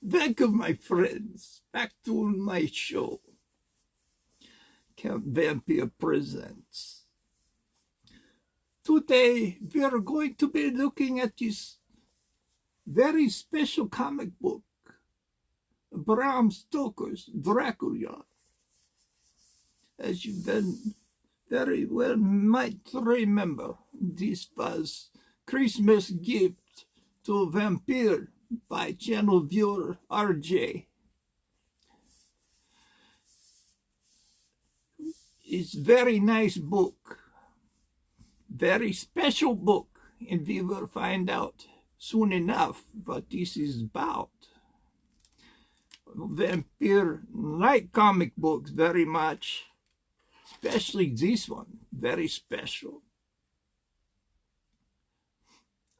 Welcome, my friends, back to my show. Count Vampire presents. Today, we are going to be looking at this very special comic book, Bram Stokers' Dracula. As you then very well might remember, this was Christmas gift to a vampire by channel viewer RJ. It's very nice book, very special book, and we will find out soon enough what this is about. Vampire like comic books very much, especially this one, very special.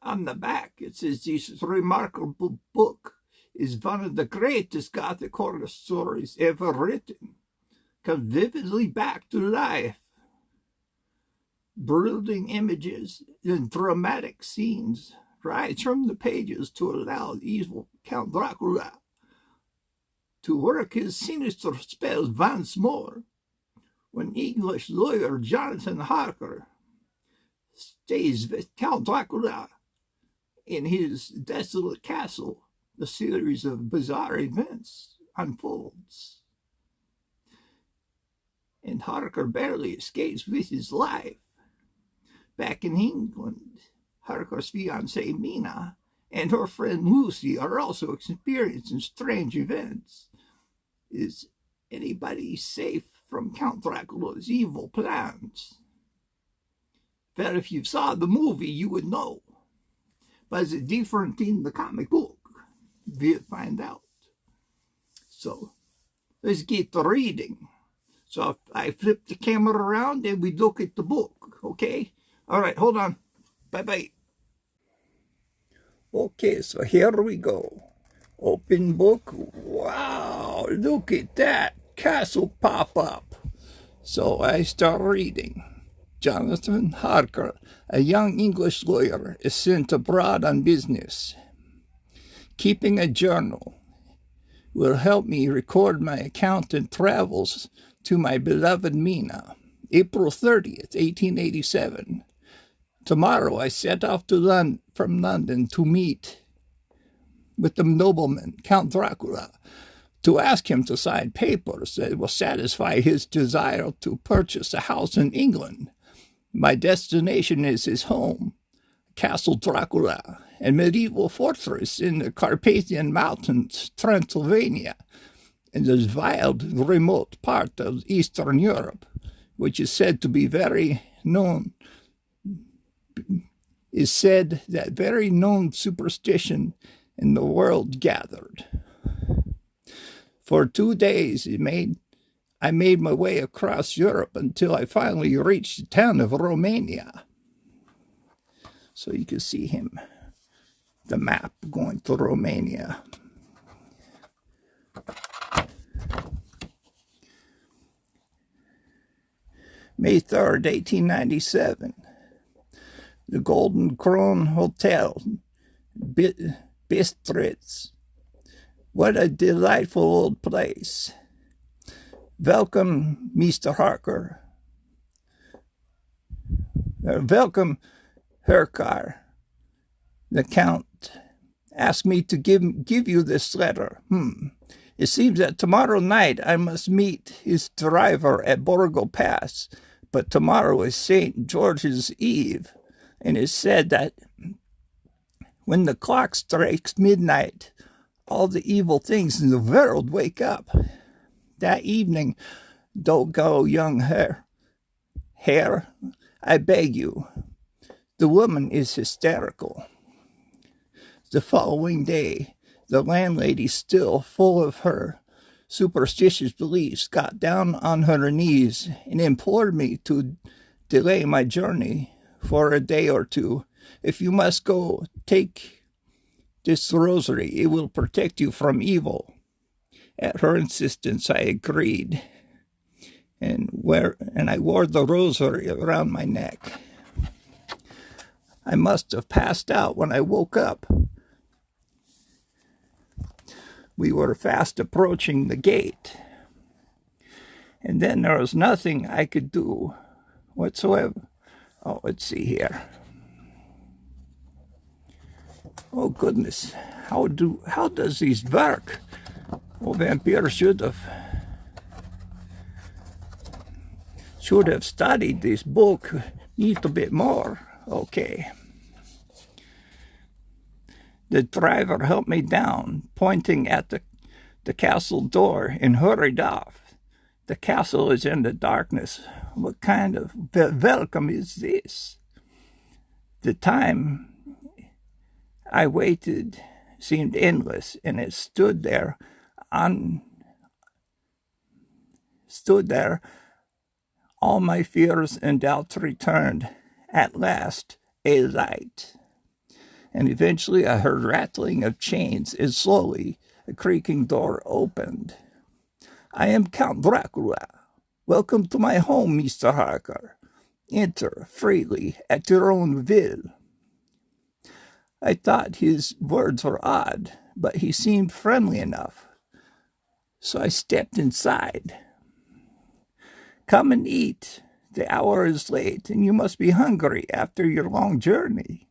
On the back, it says this remarkable book is one of the greatest Gothic horror stories ever written. Comes vividly back to life. Brooding images and dramatic scenes rise from the pages to allow the evil Count Dracula to work his sinister spells once more. When English lawyer Jonathan Harker stays with Count Dracula in his desolate castle, a series of bizarre events unfolds. And Harker barely escapes with his life. Back in England, Harker's fiancée Mina and her friend Lucy are also experiencing strange events. Is anybody safe from Count Dracula's evil plans? Well, if you saw the movie, you would know. But is it different in the comic book? We'll find out. So, let's get to reading. So I flip the camera around and we look at the book, okay? All right, hold on. Bye-bye. Okay, so here we go. Open book. Wow, look at that castle pop up. So I start reading. Jonathan Harker, a young English lawyer, is sent abroad on business. Keeping a journal will help me record my account and travels to my beloved Mina. April 30th, 1887. Tomorrow I set off to from London to meet with the nobleman, Count Dracula, to ask him to sign papers that will satisfy his desire to purchase a house in England. My destination is his home, Castle Dracula, a medieval fortress in the Carpathian Mountains, Transylvania, in this wild, remote part of Eastern Europe, which is said to be very known superstition in the world gathered. For 2 days I made my way across Europe until I finally reached the town of Romania. So you can see him, the map going to Romania. May 3rd, 1897. The Golden Crown Hotel, Bistritz. What a delightful old place. Welcome, Mr. Harker. Welcome, Herkar. The Count asked me to give you this letter. It seems that tomorrow night I must meet his driver at Borgo Pass, but tomorrow is St. George's Eve, and it's said that when the clock strikes midnight, all the evil things in the world wake up. That evening, don't go, young Herr, I beg you. The woman is hysterical. The following day, the landlady, still full of her superstitious beliefs, got down on her knees and implored me to delay my journey for a day or two. If you must go, take this rosary. It will protect you from evil. At her insistence, I agreed, and I wore the rosary around my neck. I must have passed out when I woke up. We were fast approaching the gate. And then there was nothing I could do whatsoever. Oh, let's see here. Oh, goodness. How does these work? Oh, Vampire should have studied this book a little bit more. Okay. The driver helped me down, pointing at the castle door, and hurried off. The castle is in the darkness. What kind of welcome is this? The time I waited seemed endless, and it stood there, all my fears and doubts returned. At last, a light. And eventually I heard rattling of chains as slowly a creaking door opened. I am Count Dracula. Welcome to my home, Mr. Harker. Enter freely at your own will. I thought his words were odd, but he seemed friendly enough. So I stepped inside. Come and eat. The hour is late, and you must be hungry after your long journey.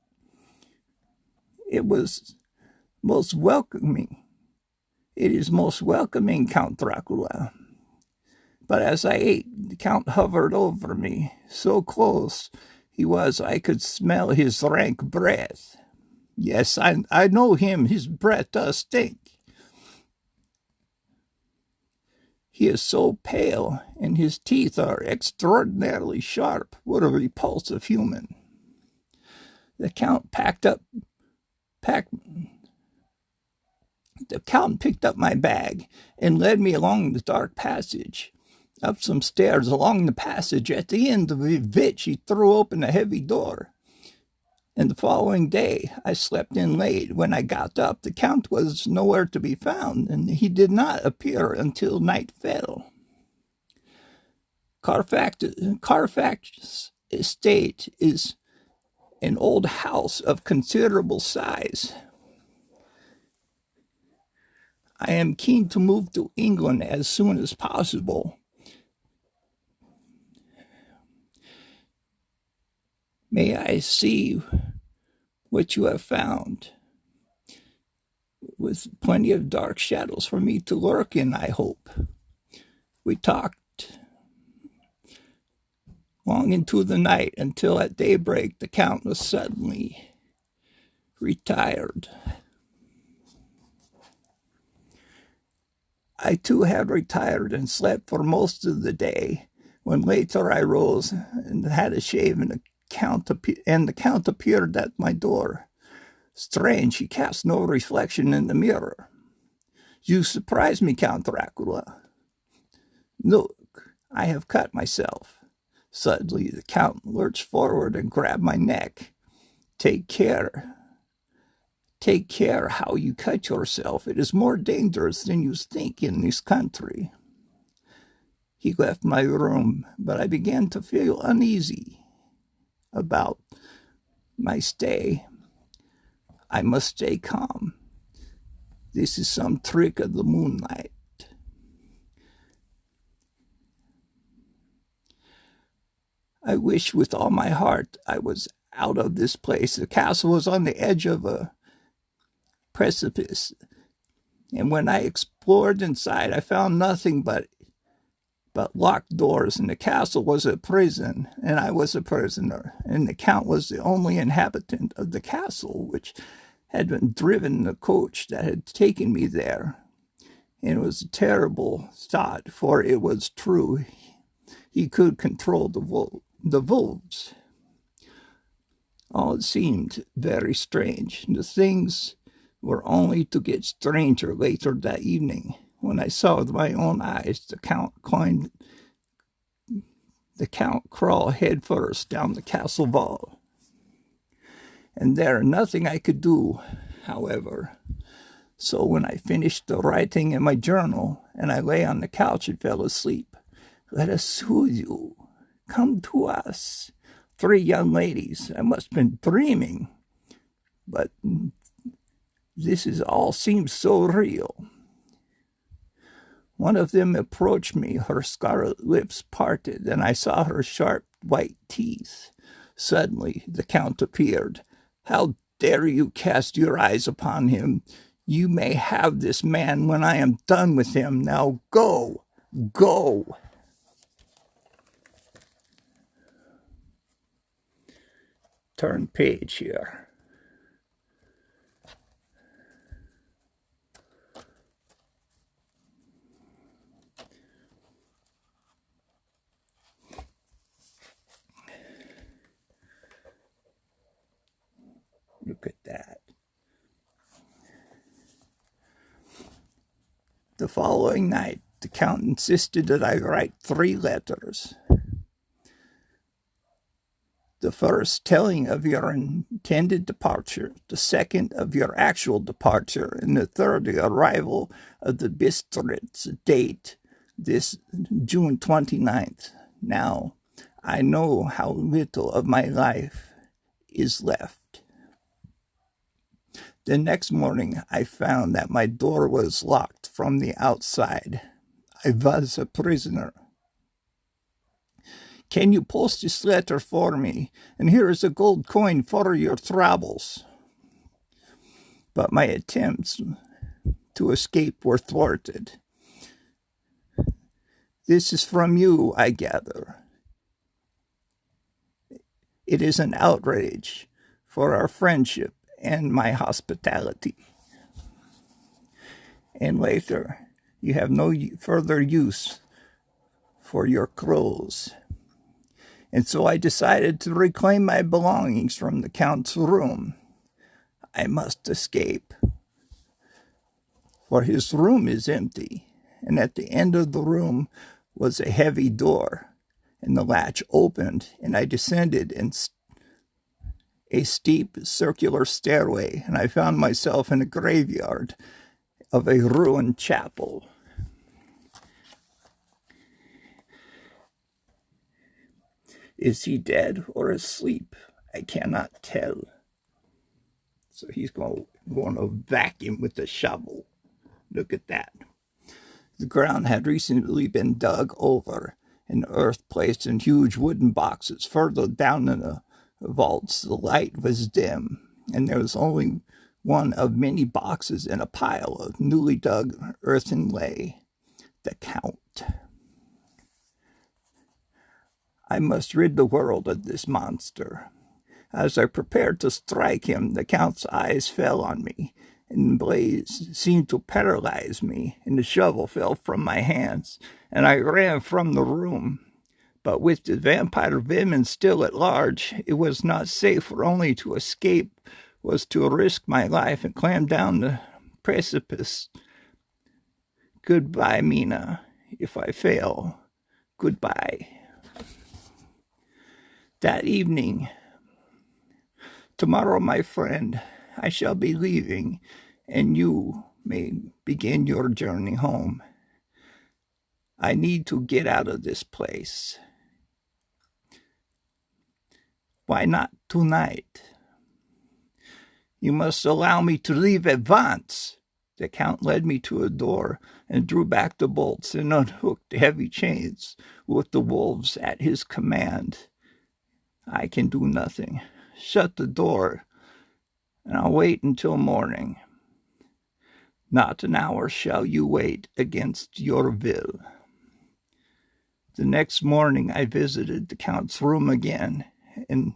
It was most welcoming. It is most welcoming, Count Dracula. But as I ate, the Count hovered over me. So close he was, I could smell his rank breath. Yes, I know him. His breath does stink. He is so pale, and his teeth are extraordinarily sharp. What a repulsive human. The Count picked up my bag and led me along the dark passage, up some stairs along the passage, at the end of which he threw open a heavy door. And the following day I slept in late. When I got up, the Count was nowhere to be found, and he did not appear until night fell. Carfax estate is an old house of considerable size. I am keen to move to England as soon as possible. May I see what you have found? With plenty of dark shadows for me to lurk in, I hope. We talked long into the night until at daybreak the Count was suddenly retired. I too had retired and slept for most of the day, when later I rose and had a shave, and the Count appeared at my door. Strange, he cast no reflection in the mirror. You surprise me, Count Dracula. Look, I have cut myself. Suddenly the Count lurched forward and grabbed my neck. Take care. Take care how you cut yourself. It is more dangerous than you think in this country. He left my room, but I began to feel uneasy about my stay. I must stay calm. This is some trick of the moonlight. I wish with all my heart I was out of this place. The castle was on the edge of a precipice, and when I explored inside, I found nothing but locked doors, and the castle was a prison, and I was a prisoner, and the Count was the only inhabitant of the castle, which had been driven the coach that had taken me there. And it was a terrible thought, for it was true. He could control the wolves. All seemed very strange. The things were only to get stranger later that evening, when I saw with my own eyes the Count crawl head first down the castle wall. And there nothing I could do, however. So when I finished the writing in my journal, and I lay on the couch and fell asleep, let us soothe you. Come to us. 3 young ladies. I must have been dreaming. But this is all seems so real. One of them approached me, her scarlet lips parted, and I saw her sharp white teeth. Suddenly the Count appeared. How dare you cast your eyes upon him? You may have this man when I am done with him. Now go, go. Turn page here. Look at that. The following night, the Count insisted that I write 3 letters. The first telling of your intended departure, the second of your actual departure, and the third the arrival of the Bistritz date, this June 29th. Now, I know how little of my life is left. The next morning, I found that my door was locked from the outside. I was a prisoner. Can you post this letter for me? And here is a gold coin for your troubles. But my attempts to escape were thwarted. This is from you, I gather. It is an outrage for our friendship and my hospitality. And later, you have no further use for your clothes. And so I decided to reclaim my belongings from the Count's room. I must escape, for his room is empty, and at the end of the room was a heavy door, and the latch opened, and I descended in a steep circular stairway, and I found myself in a graveyard of a ruined chapel. Is he dead or asleep? I cannot tell. So he's going to vacuum with a shovel. Look at that. The ground had recently been dug over and earth placed in huge wooden boxes. Further down in the vaults, the light was dim, and there was only one of many boxes in a pile of newly dug earthen lay. The Count. I must rid the world of this monster. As I prepared to strike him, the Count's eyes fell on me, and the blaze seemed to paralyze me, and the shovel fell from my hands, and I ran from the room. But with the vampire Leaman still at large, it was not safe, for only to escape was to risk my life and climb down the precipice. Goodbye, Mina. If I fail, goodbye. That evening, tomorrow, my friend, I shall be leaving, and you may begin your journey home. I need to get out of this place. Why not tonight? You must allow me to leave at once. The Count led me to a door and drew back the bolts and unhooked the heavy chains with the wolves at his command. I can do nothing. Shut the door, and I'll wait until morning. Not an hour shall you wait against your will. The next morning I visited the Count's room again, and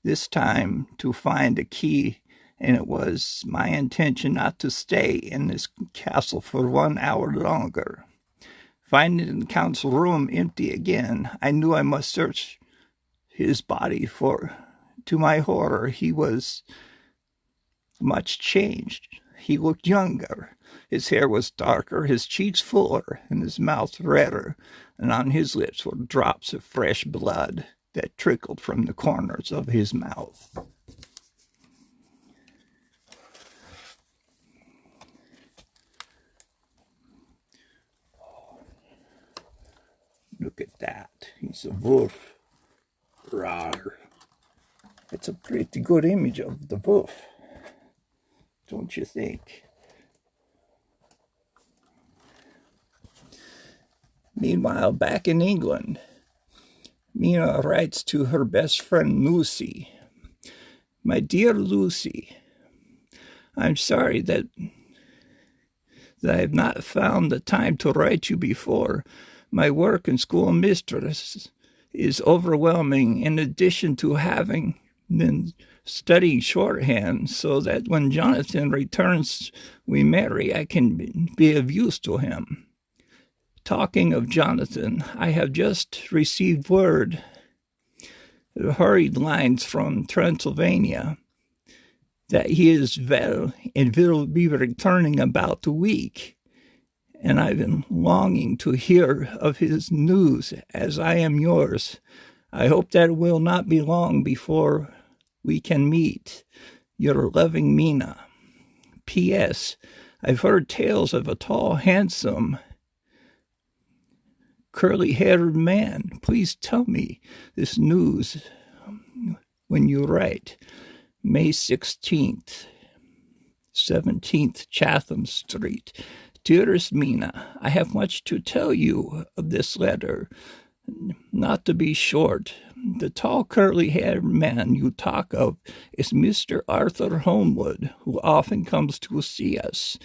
this time to find a key, and it was my intention not to stay in this castle for 1 hour longer. Finding the Count's room empty again, I knew I must search his body, for to my horror he was much changed. He looked younger. His hair was darker, his cheeks fuller, and his mouth redder, and on his lips were drops of fresh blood that trickled from the corners of his mouth. Look at that. He's a wolf. Rawr. It's a pretty good image of the wolf, don't you think? Meanwhile, back in England, Mina writes to her best friend Lucy. My dear Lucy, I'm sorry that I have not found the time to write you before. My work and school mistress is overwhelming, in addition to having been studying shorthand, so that when Jonathan returns we marry, I can be of use to him. Talking of Jonathan, I have just received word, hurried lines from Transylvania, that he is well and will be returning about a week. And I've been longing to hear of his news, as I am yours. I hope that it will not be long before we can meet. Your loving Mina. P.S. I've heard tales of a tall, handsome, curly-haired man. Please tell me this news when you write. May 16th, 17th Chatham Street. Dearest Mina, I have much to tell you of this letter. Not to be short, the tall curly-haired man you talk of is Mr. Arthur Homewood, who often comes to see us,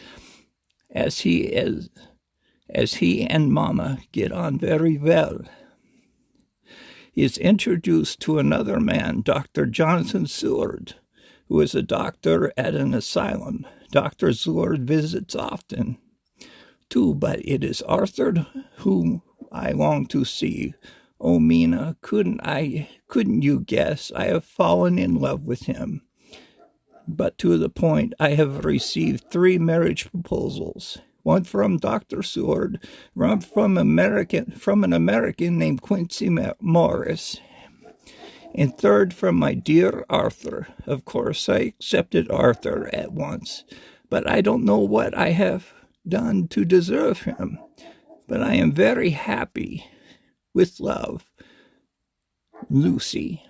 as he and Mama get on very well. He is introduced to another man, Dr. Jonathan Seward, who is a doctor at an asylum. Dr. Seward visits often, too, but it is Arthur whom I long to see. Oh, Mina, couldn't you guess? I have fallen in love with him. But to the point, I have received 3 marriage proposals. One from Dr. Seward, one from an American named Quincy Morris, and third from my dear Arthur. Of course, I accepted Arthur at once, but I don't know what I have done to deserve him. But I am very happy. With love, Lucy.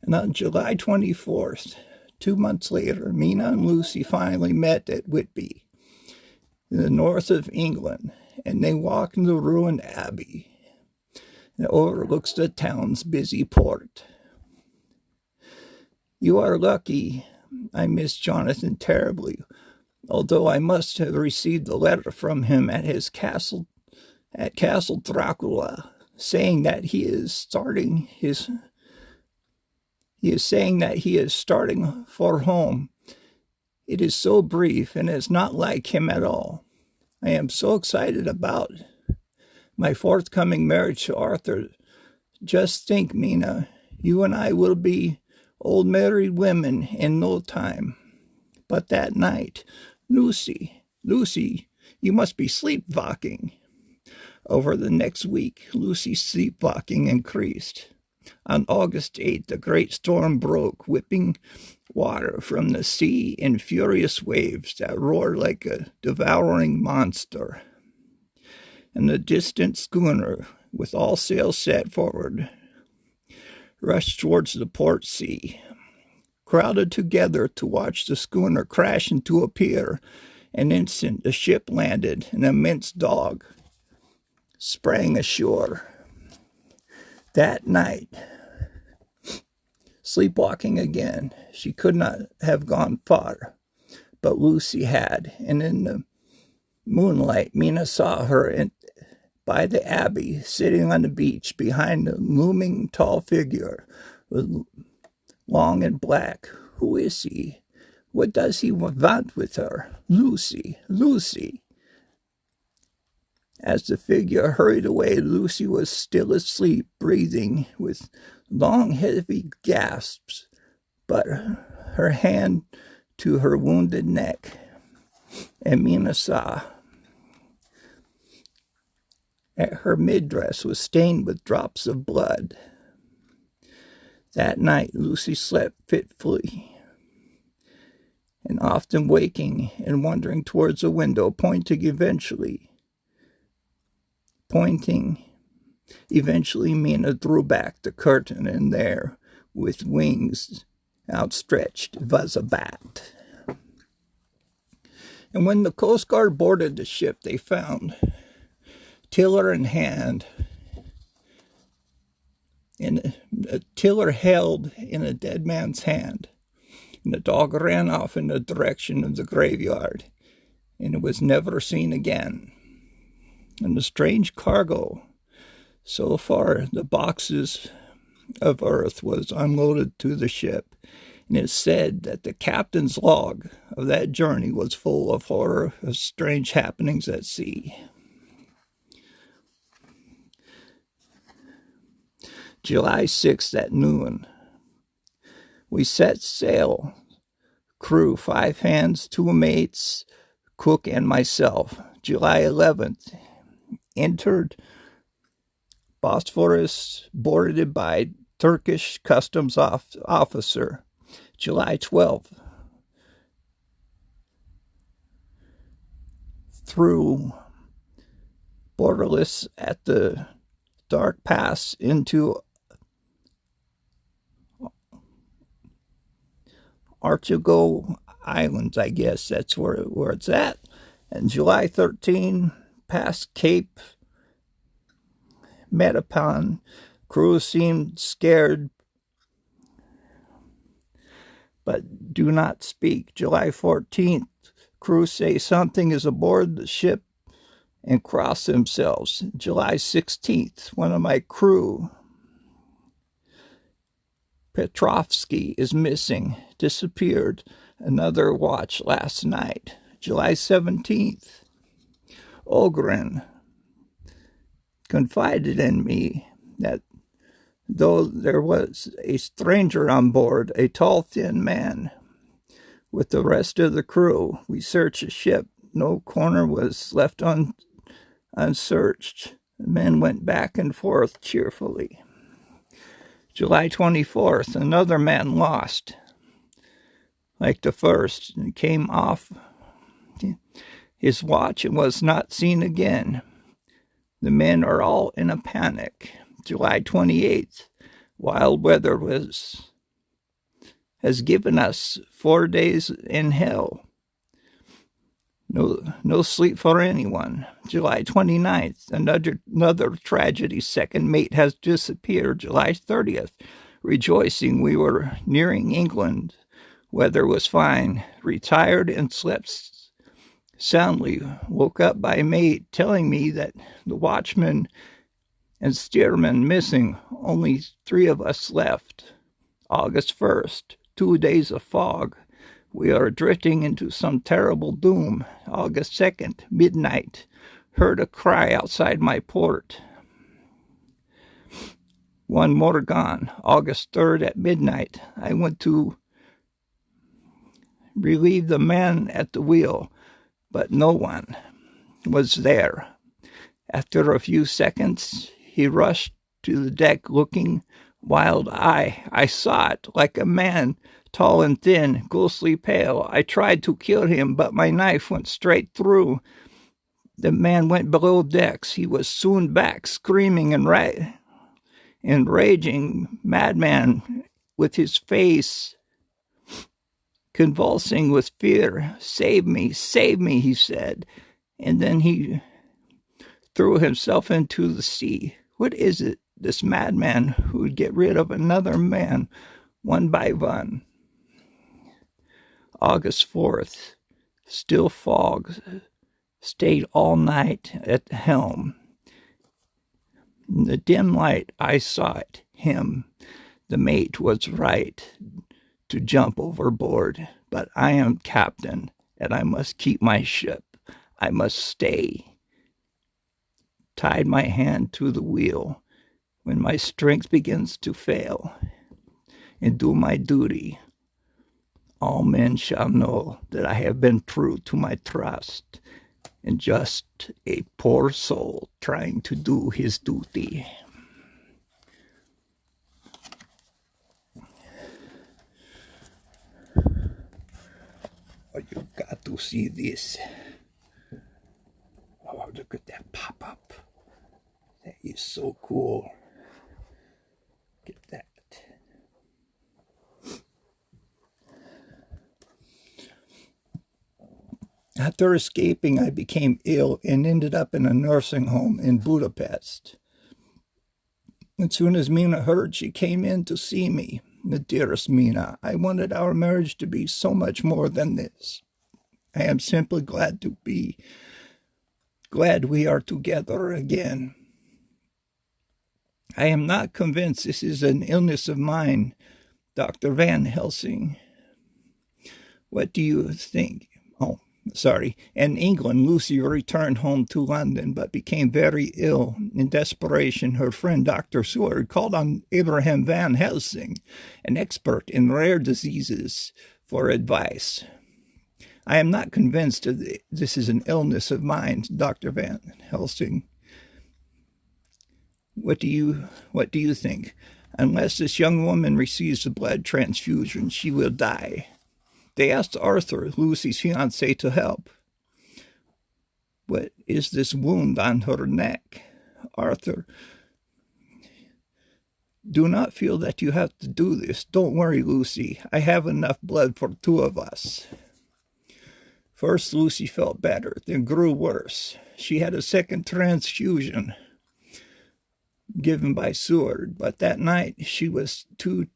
And on July 24th, 2 months later, Mina and Lucy finally met at Whitby, in the north of England, and they walk in the ruined abbey that overlooks the town's busy port. You are lucky. I miss Jonathan terribly, although I must have received a letter from him at his castle, at Castle Dracula, saying that he is starting for home. It is so brief, and it's not like him at all. I am so excited about my forthcoming marriage to Arthur. Just think, Mina, you and I will be old married women in no time. But that night, Lucy, you must be sleepwalking. Over the next week, Lucy's sleepwalking increased. On August 8th, a great storm broke, whipping water from the sea in furious waves that roared like a devouring monster. And the distant schooner, with all sails set forward, rushed towards the port sea. Crowded together to watch the schooner crash into a pier, an instant the ship landed, an immense dog sprang ashore. That night, sleepwalking again, she could not have gone far, but Lucy had, and in the moonlight, Mina saw her by the abbey, sitting on the beach behind a looming tall figure, with long and black. Who is he? What does he want with her? Lucy, Lucy. As the figure hurried away, Lucy was still asleep, breathing with long, heavy gasps, but her hand to her wounded neck, and Mina saw that her mid-dress was stained with drops of blood. That night, Lucy slept fitfully, and often waking and wandering towards a window, pointing eventually Mina drew back the curtain, and there, with wings outstretched, was a bat. And when the Coast Guard boarded the ship, they found tiller in hand, and a tiller held in a dead man's hand. And the dog ran off in the direction of the graveyard, and it was never seen again. And the strange cargo, so far the boxes of earth was unloaded to the ship, and it's said that the captain's log of that journey was full of horror of strange happenings at sea. July 6th at noon, we set sail. Crew, 5 hands, 2 mates, cook, and myself. July 11th, entered Bosphorus, boarded by Turkish customs officer. July 12th, through borderless at the dark pass into Archipelago Islands, I guess that's where it's at. And July 13, past Cape Metapon. Crew seemed scared, but do not speak. July 14th, crew say something is aboard the ship and cross themselves. July 16th, one of my crew, Petrovsky, is missing, disappeared. Another watch last night. July 17th, Ogren confided in me that though there was a stranger on board, a tall, thin man, with the rest of the crew, we searched the ship. No corner was left unsearched. The men went back and forth cheerfully. July 24th, another man lost, like the first, and came off his watch and was not seen again. The men are all in a panic. July 28th, wild weather has given us 4 days in hell. No sleep for anyone. July 29th, another tragedy. Second mate has disappeared. July 30th, rejoicing we were nearing England. Weather was fine. Retired and slept soundly. Woke up by mate telling me that the watchman and steerman missing. Only 3 of us left. August 1st, 2 days of fog. We are drifting into some terrible doom. August 2nd, midnight. Heard a cry outside my port. 1 more gone. August 3rd at midnight. I went to relieve the man at the wheel, but no one was there. After a few seconds, he rushed to the deck looking wild-eyed. I saw it, like a man, tall and thin, ghostly pale. I tried to kill him, but my knife went straight through. The man went below decks. He was soon back, screaming and raging, madman, with his face convulsing with fear. Save me, he said. And then he threw himself into the sea. What is it, this madman who would get rid of another man one by one? August 4th, still fog. Stayed all night at the helm. In the dim light, I saw it, him. The mate was right to jump overboard, but I am captain, and I must keep my ship. I must stay. Tied my hand to the wheel. When my strength begins to fail, and do my duty, all men shall know that I have been true to my trust, and just a poor soul trying to do his duty. Oh, you got to see this. Oh, look at that pop-up. That is so cool. Get that. After escaping, I became ill and ended up in a nursing home in Budapest. As soon as Mina heard, she came in to see me. The dearest Mina, I wanted our marriage to be so much more than this. I am simply glad we are together again. I am not convinced this is an illness of mine, Dr. Van Helsing. What do you think? Oh, sorry. In England, Lucy returned home to London, but became very ill. In desperation, her friend Dr. Seward called on Abraham Van Helsing, an expert in rare diseases, for advice. I am not convinced that this is an illness of mine, Dr. Van Helsing. What do you think? Unless this young woman receives a blood transfusion, she will die. They asked Arthur, Lucy's fiancé, to help. What is this wound on her neck? Arthur, do not feel that you have to do this. Don't worry, Lucy. I have enough blood for 2 of us. First, Lucy felt better, then grew worse. She had a second transfusion given by Seward, but that night she was too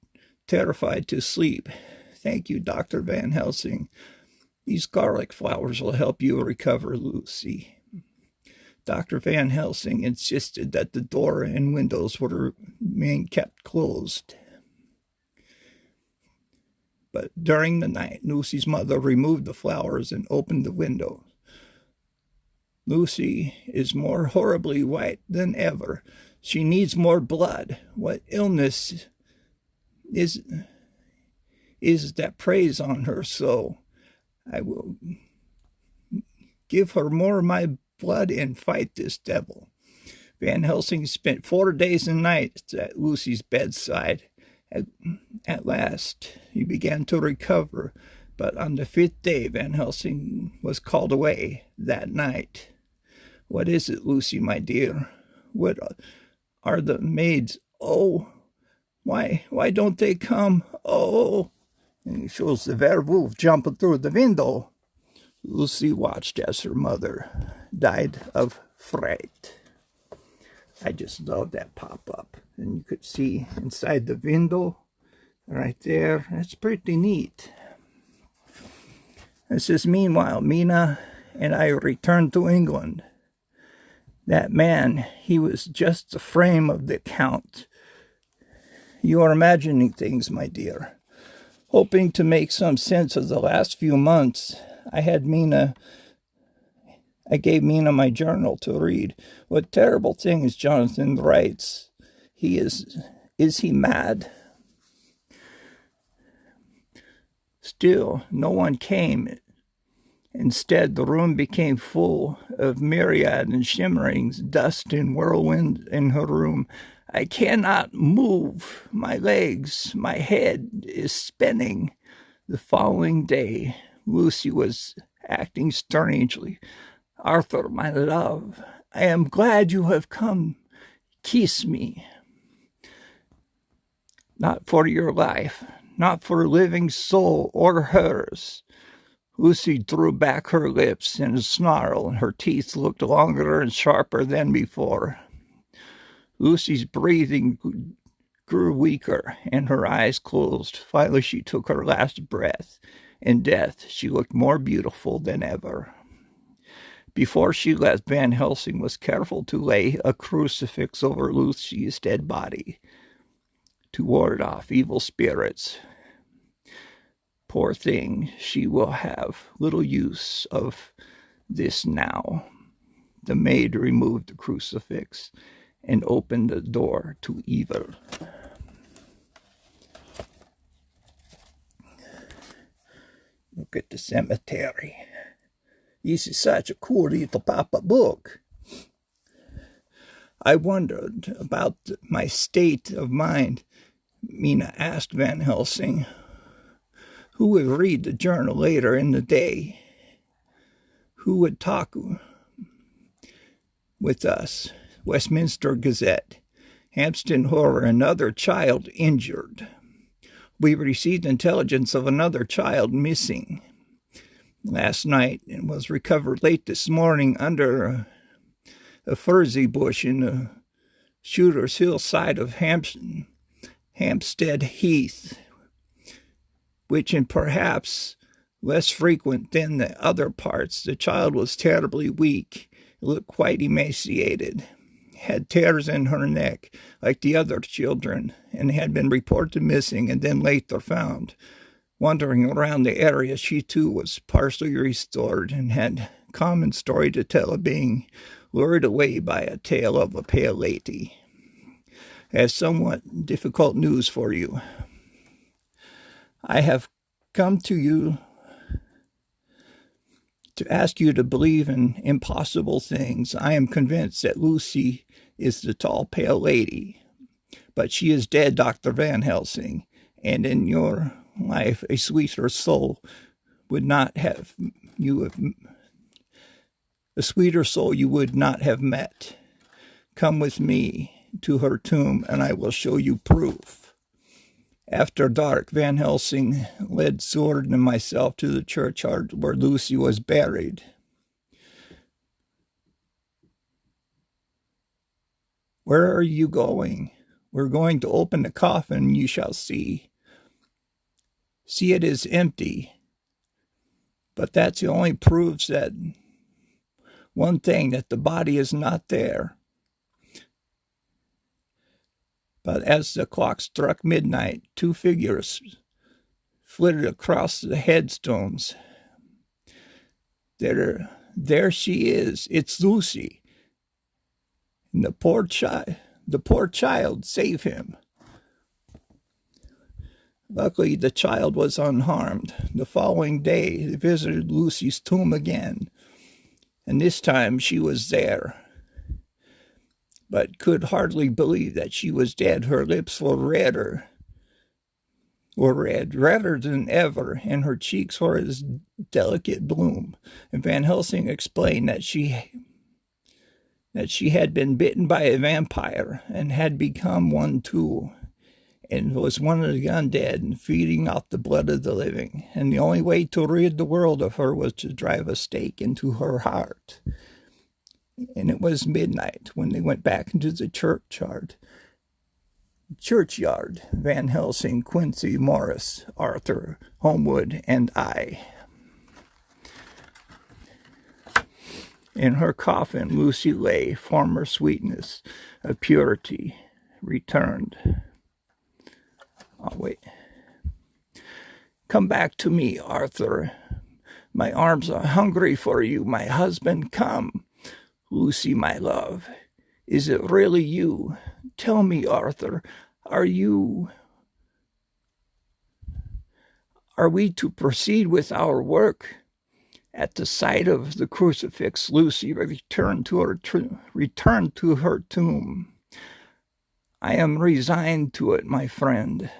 terrified to sleep. Thank you, Dr. Van Helsing. These garlic flowers will help you recover, Lucy. Dr. Van Helsing insisted that the door and windows would remain kept closed. But during the night, Lucy's mother removed the flowers and opened the window. Lucy is more horribly white than ever. She needs more blood. What illness is that preys on her so? I will give her more of my blood and fight this devil. Van Helsing spent 4 days and nights at Lucy's bedside. At last, he began to recover, but on the 5th day, Van Helsing was called away that night. What is it, Lucy, my dear? What are the maids? Oh, why don't they come? Oh, and he shows the werewolf jumping through the window. Lucy watched as her mother died of fright. I just love that pop-up. And you could see inside the window right there. That's pretty neat. It says, meanwhile, Mina and I returned to England. That man, he was just the frame of the Count. You are imagining things, my dear. Hoping to make some sense of the last few months, I gave Mina my journal to read. What terrible things Jonathan writes. Is he mad? Still, no one came. Instead, the room became full of myriad and shimmerings, dust and whirlwind in her room. I cannot move my legs. My head is spinning. The following day, Lucy was acting strangely. Arthur, my love, I am glad you have come. Kiss me. Not for your life, not for a living soul or hers. Lucy drew back her lips in a snarl, and her teeth looked longer and sharper than before. Lucy's breathing grew weaker, and her eyes closed. Finally, she took her last breath. In death, she looked more beautiful than ever. Before she left, Van Helsing was careful to lay a crucifix over Lucy's dead body to ward off evil spirits. Poor thing, she will have little use of this now. The maid removed the crucifix and opened the door to evil. Look at the cemetery. This is such a cool little pop-up book. I wondered about my state of mind. Mina asked Van Helsing, who would read the journal later in the day? Who would talk with us? Westminster Gazette. Hampstead Horror, another child injured. We received intelligence of another child missing. last night and was recovered late this morning under a furzy bush in the Shooter's Hill side of Hampstead Heath, which in perhaps less frequent than the other parts. The child was terribly weak, looked quite emaciated, had tears in her neck like the other children, and had been reported missing and then later found. Wandering around the area, she too was partially restored and had a common story to tell of being lured away by a tale of a pale lady. I have somewhat difficult news for you. I have come to you to ask you to believe in impossible things. I am convinced that Lucy is the tall, pale lady, but she is dead, Dr. Van Helsing, and in your life a sweeter soul would not have a sweeter soul you would not have met. Come with me to her tomb, and I will show you proof. After dark, Van Helsing led Sword and myself to the churchyard where Lucy was buried. Where are you going? We're going to open the coffin, and you shall see. See, it is empty. But that's the only proves that one thing, that the body is not there. But as the clock struck midnight, two figures flitted across the headstones. There she is. It's Lucy. And the poor child, save him. Luckily, the child was unharmed. The following day, they visited Lucy's tomb again, and this time she was there, but could hardly believe that she was dead. Her lips were redder, redder than ever, and her cheeks were as delicate bloom. And Van Helsing explained that she had been bitten by a vampire and had become one too, and was one of the undead and feeding off the blood of the living. And the only way to rid the world of her was to drive a stake into her heart. And it was midnight when they went back into the churchyard. Van Helsing, Quincy, Morris, Arthur, Homewood, and I. In her coffin, Lucy lay, former sweetness of purity returned. Oh, wait. Come back to me, Arthur. My arms are hungry for you, my husband. Come. Lucy, my love, is it really you? Tell me, Arthur, are we to proceed with our work? At the sight of the crucifix, Lucy returned to her tomb. I am resigned to it, my friend.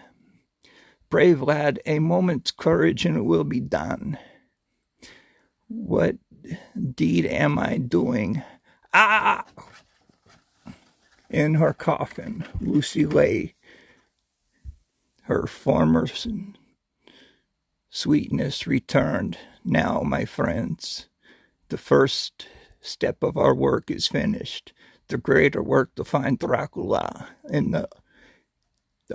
Brave lad, a moment's courage and it will be done. What deed am I doing? Ah! In her coffin, Lucy lay. Her former sweetness returned. Now, my friends, the first step of our work is finished. The greater work to find Dracula and the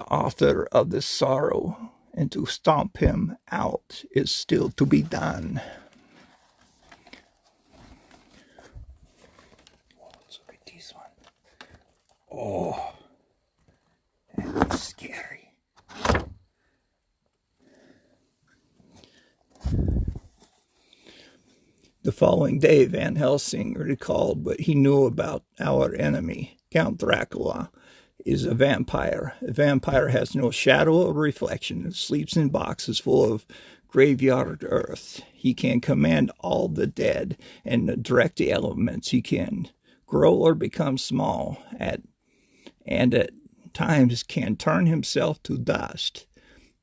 author of this sorrow and to stomp him out is still to be done. Let's look at this one. Oh, that's scary. The following day, Van Helsing recalled what he knew about our enemy. Count Dracula is a vampire. A vampire has no shadow or reflection. It sleeps in boxes full of graveyard earth. He can command all the dead and direct the elements. He can grow or become small, and at times can turn himself to dust.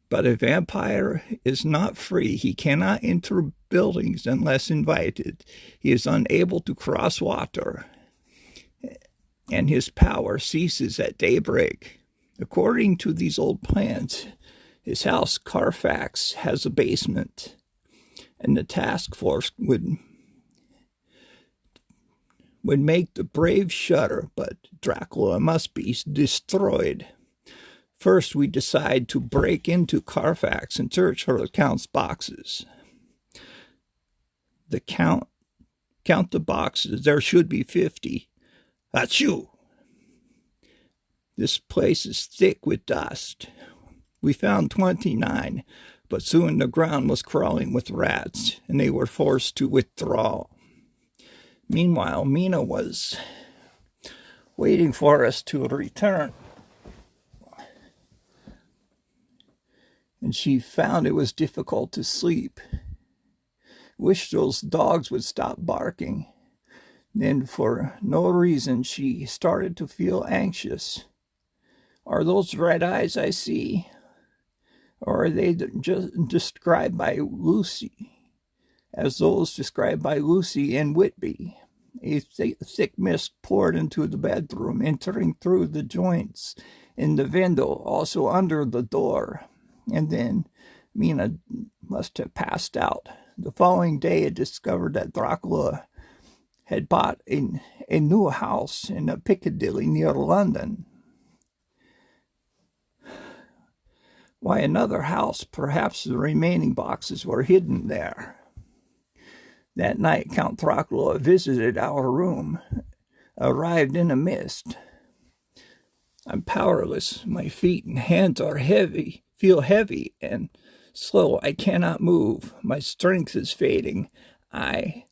But a vampire is not free. He cannot enter buildings unless invited. He is unable to cross water, and his power ceases at daybreak. According to these old plans, his house, Carfax, has a basement, and the task force would make the brave shudder, but Dracula must be destroyed. First, we decide to break into Carfax and search for the Count's boxes. Count the boxes. There should be 50. Achoo! This place is thick with dust. We found 29, but soon the ground was crawling with rats, and they were forced to withdraw. Meanwhile, Mina was waiting for us to return, and she found it was difficult to sleep. Wish those dogs would stop barking. Then, for no reason, she started to feel anxious. Are those red eyes I see? Or are they just described by Lucy, as those described by Lucy and Whitby? A thick mist poured into the bedroom, entering through the joints in the window, also under the door. And then Mina must have passed out. The following day, it discovered that Dracula had bought a new house in a Piccadilly near London. Why, another house. Perhaps the remaining boxes were hidden there. That night, Count Dracula visited our room, arrived in a mist. I'm powerless. My feet and hands are heavy, feel heavy and slow. I cannot move. My strength is fading. I...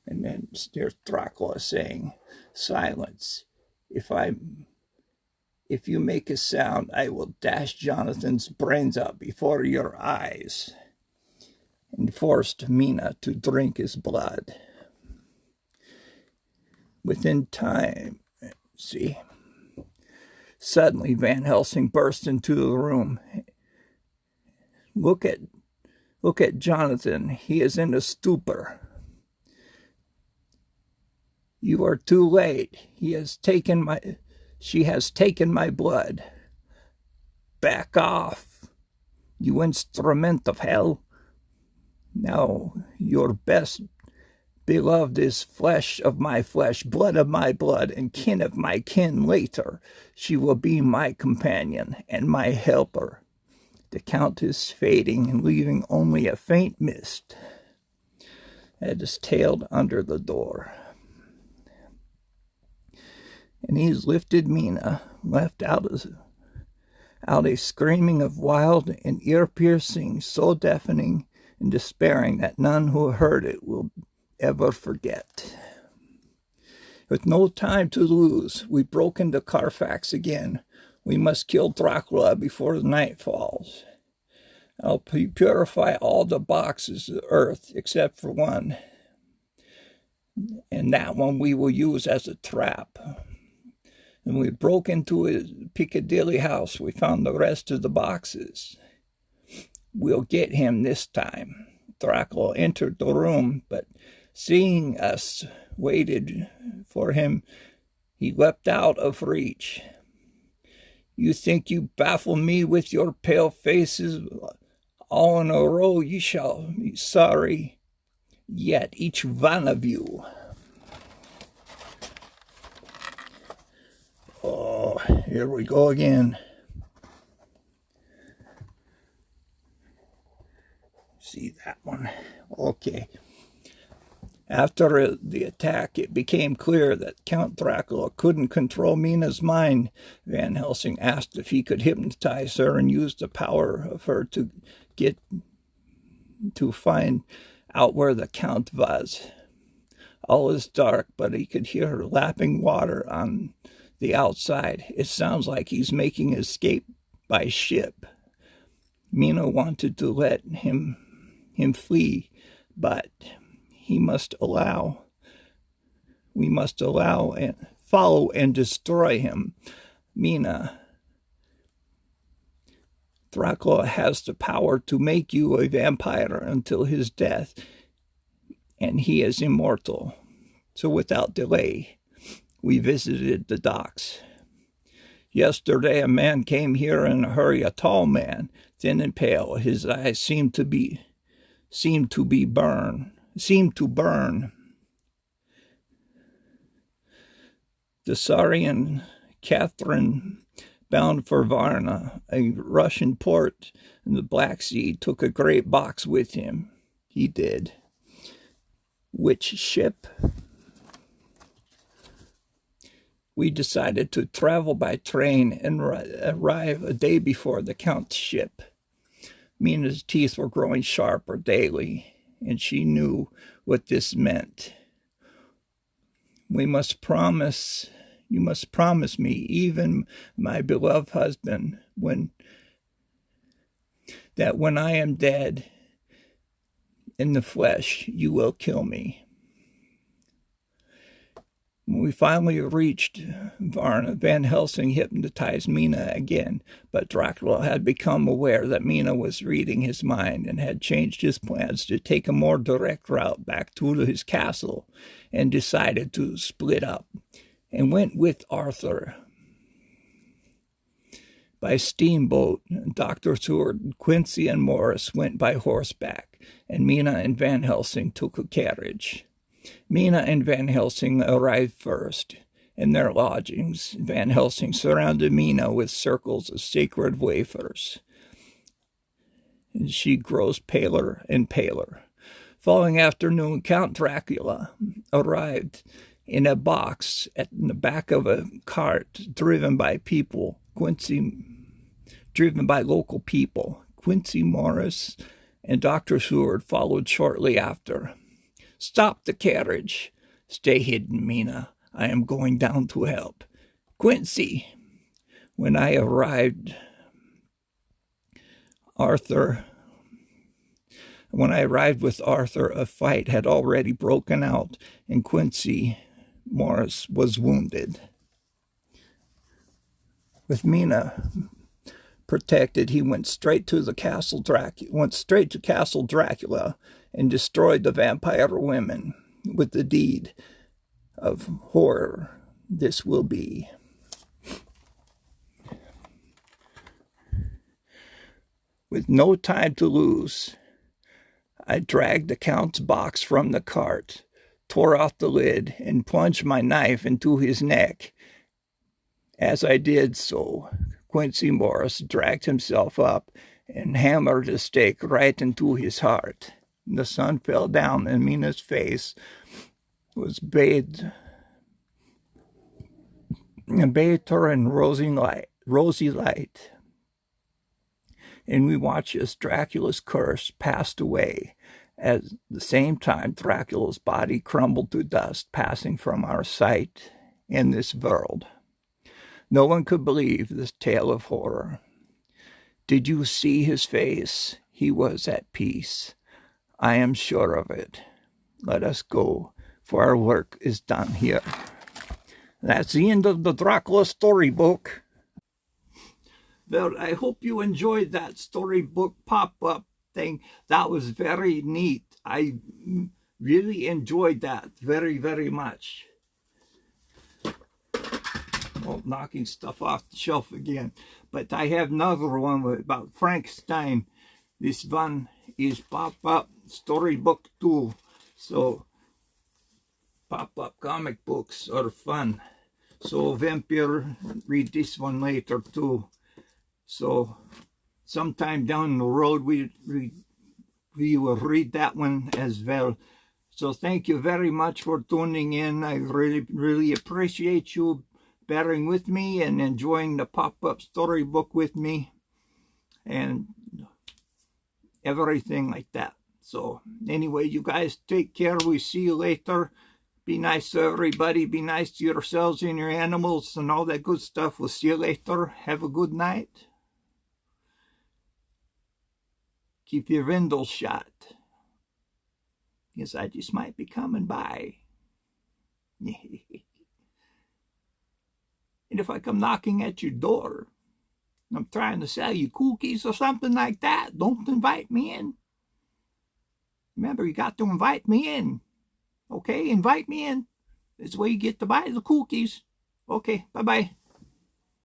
And then there's Dracula saying, silence. If you make a sound, I will dash Jonathan's brains out before your eyes. And forced Mina to drink his blood. Within time, suddenly Van Helsing burst into the room. Look at Jonathan. He is in a stupor. You are too late. She has taken my blood. Back off, you instrument of hell. Now your best beloved is flesh of my flesh, blood of my blood, and kin of my kin later. She will be my companion and my helper. The Count is fading and leaving only a faint mist that is tailed under the door. And he's lifted Mina, left out a screaming of wild and ear-piercing, so deafening and despairing that none who heard it will ever forget. With no time to lose, we broke into Carfax again. We must kill Dracula before the night falls. I'll purify all the boxes of earth except for one, and that one we will use as a trap. And we broke into his Piccadilly house. We found the rest of the boxes. We'll get him this time. Dracula entered the room, but seeing us waited for him, he leapt out of reach. You think you baffle me with your pale faces all in a row? You shall be sorry, yet each one of you. Oh, here we go again. See that one? Okay. After the attack, it became clear that Count Dracula couldn't control Mina's mind. Van Helsing asked if he could hypnotize her and use the power of her to find out where the Count was. All is dark, but he could hear her lapping water on the outside. It sounds like he's making escape by ship. Mina wanted to let him flee, but we must allow and follow and destroy him. Mina, Dracula has the power to make you a vampire until his death, and he is immortal. So without delay, we visited the docks. Yesterday a man came here in a hurry, a tall man, thin and pale. His eyes seemed to burn. The Sarian Catherine, bound for Varna, a Russian port in the Black Sea, took a great box with him. He did. Which ship? We decided to travel by train and arrive a day before the Count's ship. Mina's teeth were growing sharper daily, and she knew what this meant. You must promise me, even my beloved husband, that when I am dead in the flesh, you will kill me. When we finally reached Varna, Van Helsing hypnotized Mina again, but Dracula had become aware that Mina was reading his mind and had changed his plans to take a more direct route back to his castle, and decided to split up and went with Arthur by steamboat. Dr. Seward, Quincy, and Morris went by horseback, and Mina and Van Helsing took a carriage. Mina and Van Helsing arrived first. In their lodgings, Van Helsing surrounded Mina with circles of sacred wafers, and she grows paler and paler. Following afternoon, Count Dracula arrived in a box in the back of a cart driven by local people. Quincy, Morris, and Dr. Seward followed shortly after. Stop the carriage. Stay hidden, Mina. I am going down to help. Quincy. When I arrived with Arthur, a fight had already broken out, and Quincy Morris was wounded. With Mina protected, he went straight to Castle Dracula and destroyed the vampire women with the deed of horror this will be. With no time to lose, I dragged the Count's box from the cart, tore off the lid, and plunged my knife into his neck. As I did so, Quincy Morris dragged himself up and hammered a stake right into his heart. The sun fell down, and Mina's face was bathed her in rosy light. And we watched as Dracula's curse passed away. At the same time, Dracula's body crumbled to dust, passing from our sight in this world. No one could believe this tale of horror. Did you see his face? He was at peace. I am sure of it. Let us go, for our work is done here. That's the end of the Dracula storybook. Well, I hope you enjoyed that storybook pop-up thing. That was very neat. I really enjoyed that very, very much. Oh, knocking stuff off the shelf again. But I have another one about Frankenstein. This one is pop-up storybook too. So pop-up comic books are fun. So Vampire, read this one later too. So sometime down the road we will read that one as well. So thank you very much for tuning in. I really appreciate you bearing with me and enjoying the pop-up storybook with me and everything like that. So anyway, you guys take care. We see you later. Be nice to everybody. Be nice to yourselves and your animals and all that good stuff. We'll see you later. Have a good night. Keep your windows shut, because I just might be coming by. And if I come knocking at your door, I'm trying to sell you cookies or something like that, don't invite me in. Remember, you got to invite me in. Okay, invite me in. That's the way you get to buy the cookies. Okay, bye-bye.